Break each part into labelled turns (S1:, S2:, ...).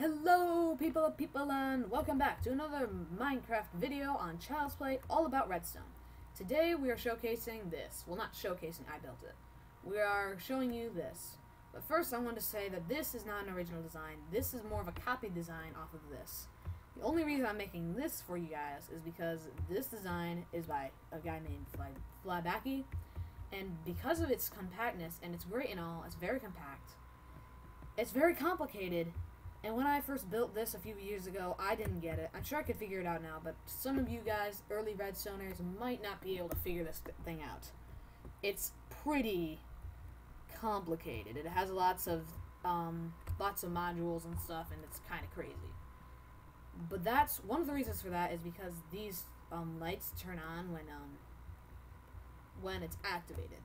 S1: Hello people and welcome back to another Minecraft video on Child's Play all about redstone. Today we are showcasing this. Well, not showcasing, I built it. We are showing you this. But first I want to say that this is not an original design. This is more of a copy design off of this. The only reason I'm making this for you guys is because this design is by a guy named Flybacky, and because of its compactness, and it's great and all, it's very compact, it's very complicated. And when I first built this a few years ago, I didn't get it. I'm sure I could figure it out now, but some of you guys, early redstoners, might not be able to figure this thing out. It's pretty complicated. It has lots of modules and stuff, and it's kind of crazy. But that's one of the reasons for that is because these lights turn on when it's activated.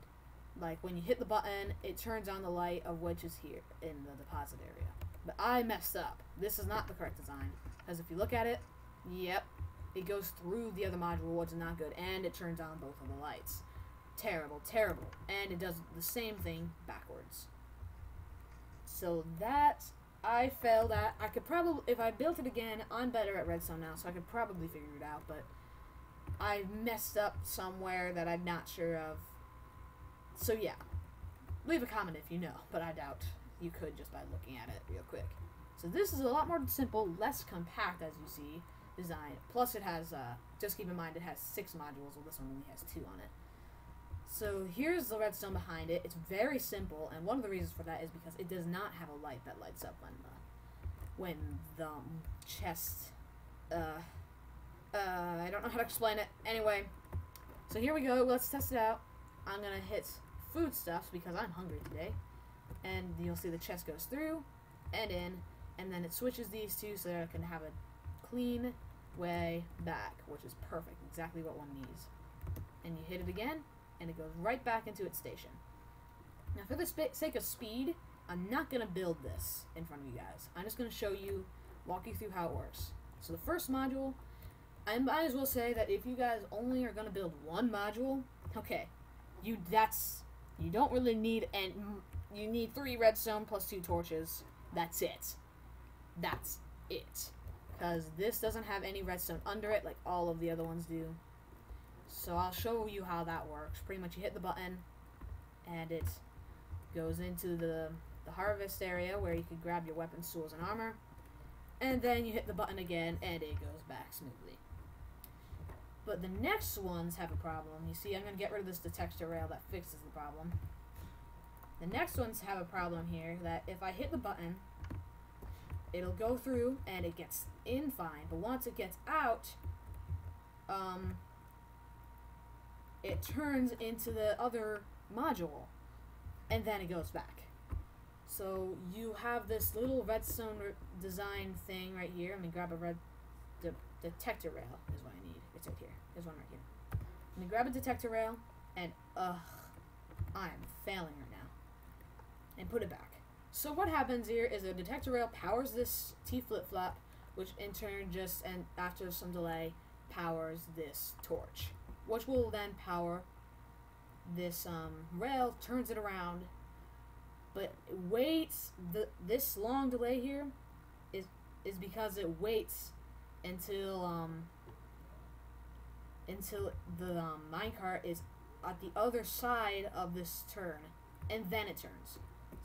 S1: Like when you hit the button, it turns on the light of which is here in the deposit area. But I messed up. This is not the correct design. Because if you look at it, yep, it goes through the other module, which is not good, and it turns on both of the lights. Terrible, terrible. And it does the same thing backwards. So that I failed at. I could probably, if I built it again, I'm better at redstone now, so I could probably figure it out, but I messed up somewhere that I'm not sure of. So yeah, leave a comment if you know, but I doubt you could just by looking at it real quick. So this is a lot more simple, less compact, as you see, design. Plus it has, just keep in mind, it has 6 modules, while this one only has 2 on it. So here's the redstone behind it. It's very simple, and one of the reasons for that is because it does not have a light that lights up when the chest, I don't know how to explain it. Anyway, so here we go. Let's test it out. I'm gonna hit foodstuffs because I'm hungry today. And you'll see the chest goes through and in, and then it switches these two so that I can have a clean way back, which is perfect, exactly what one needs. And you hit it again, and it goes right back into its station. Now, for the sake of speed, I'm not going to build this in front of you guys. I'm just going to show you, walk you through how it works. So the first module, I might as well say that if you guys only are going to build one module, okay, you don't really need, and you need 3 redstone plus 2 torches. That's it. That's it. Because this doesn't have any redstone under it like all of the other ones do. So I'll show you how that works. Pretty much you hit the button and it goes into the harvest area where you can grab your weapons, tools, and armor. And then you hit the button again and it goes back smoothly. But the next ones have a problem. You see, I'm going to get rid of this detector rail that fixes the problem. The next ones have a problem here that if I hit the button, it'll go through and it gets in fine, but once it gets out, it turns into the other module, and then it goes back. So you have this little redstone design thing right here. Let me grab a red detector rail is what I need. It's right here. There's one right here. Let me grab a detector rail, and I'm failing right now. And put it back. So what happens here is a detector rail powers this T flip-flop, which in turn just, and after some delay, powers this torch, which will then power this rail, turns it around, but it waits. This long delay here is because it waits until the minecart is at the other side of this turn, and then it turns.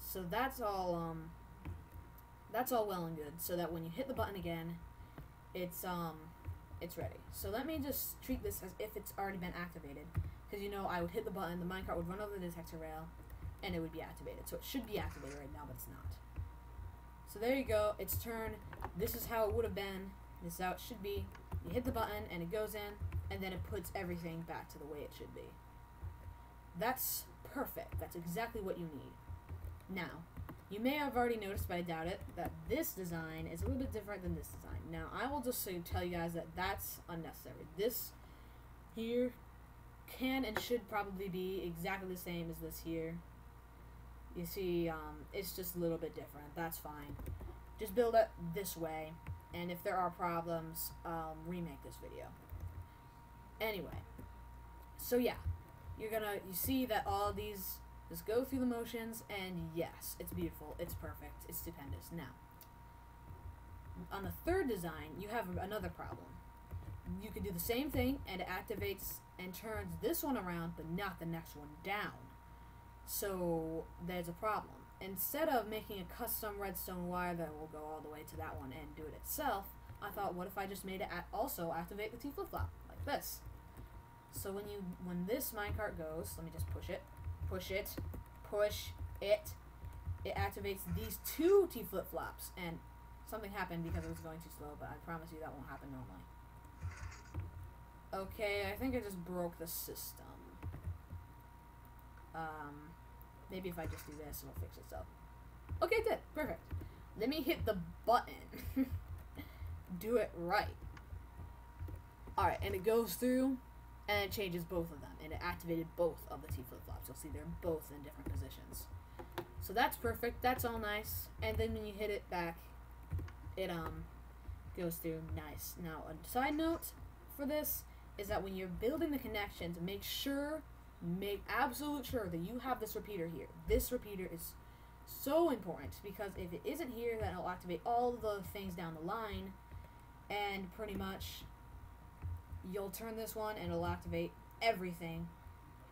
S1: So that's all well and good, so that when you hit the button again, it's ready. So let me just treat this as if it's already been activated, because you know I would hit the button, the minecart would run over the detector rail, and it would be activated. So it should be activated right now, but it's not. So there you go, it's turned. This is how it would have been. This is how it should be. You hit the button and it goes in, and then it puts everything back to the way it should be. That's perfect. That's exactly what you need. Now, you may have already noticed, but I doubt it, that this design is a little bit different than this design. Now, I will just tell you guys that that's unnecessary. This here can and should probably be exactly the same as this here. You see, it's just a little bit different. That's fine. Just build it this way, and if there are problems, remake this video. Anyway, so yeah, you see that all of these just go through the motions, and yes, it's beautiful, it's perfect, it's stupendous. Now, On the third design, you have another problem. You can do the same thing, and it activates and turns this one around, but not the next one down. So there's a problem. Instead of making a custom redstone wire that will go all the way to that one and do it itself, I thought, what if I just made it also activate the T flip-flop, like this. So when this minecart goes, let me just push it, it activates these two T flip-flops, and something happened because it was going too slow, but I promise you that won't happen normally. Okay, I think I just broke the system. Maybe if I just do this, it'll fix itself. Okay, it did. Perfect. Let me hit the button. Do it right. Alright, and it goes through, and it changes both of them, and it activated both of the T flip-flops. You'll see they're both in different positions. So that's perfect. That's all nice. And then when you hit it back, it goes through nice. Now, a side note for this is that when you're building the connections, make absolute sure that you have this repeater here. This repeater is so important because if it isn't here, then it'll activate all the things down the line, and pretty much you'll turn this one and it'll activate everything,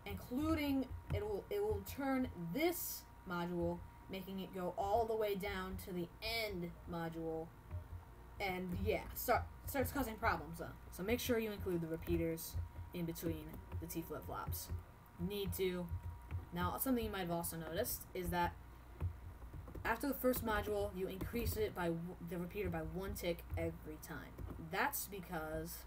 S1: including it will turn this module, making it go all the way down to the end module, and yeah, starts causing problems. So make sure you include the repeaters in between the T flip-flops. Need to. Now, something you might have also noticed is that after the first module, you increase it by the repeater by 1 tick every time. That's because,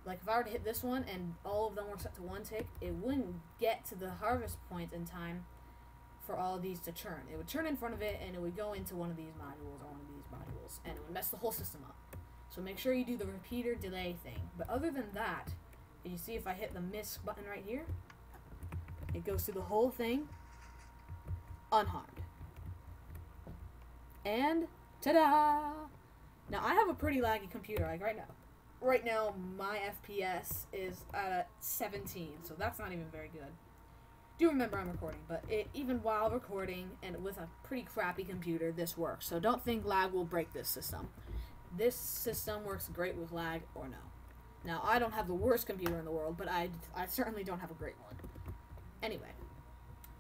S1: like if I were to hit this one and all of them were set to 1 tick, it wouldn't get to the harvest point in time for all of these to churn. It would churn in front of it, and it would go into one of these modules or one of these modules, and it would mess the whole system up. So make sure you do the repeater delay thing. But other than that, you see if I hit the miss button right here, it goes through the whole thing unharmed. And ta-da! Now I have a pretty laggy computer, like right now my FPS is at 17, so that's not even very good. Do remember I'm recording, but even while recording and with a pretty crappy computer, this works. So don't think lag will break this system. This system works great with lag or no. Now, I don't have the worst computer in the world, but I certainly don't have a great one. Anyway,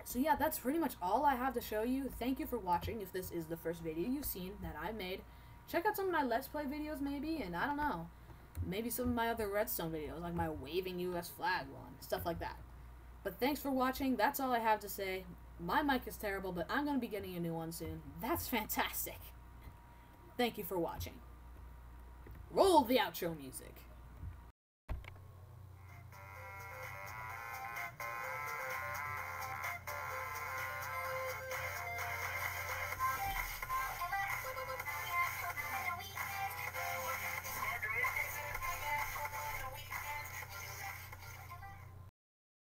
S1: so yeah, that's pretty much all I have to show you. Thank you for watching. If this is the first video you've seen that I made, check out some of my Let's Play videos maybe, and I don't know, maybe some of my other redstone videos, like my waving US flag one, stuff like that. But thanks for watching. That's all I have to say. My mic is terrible, but I'm going to be getting a new one soon. That's fantastic. Thank you for watching. Roll the outro music.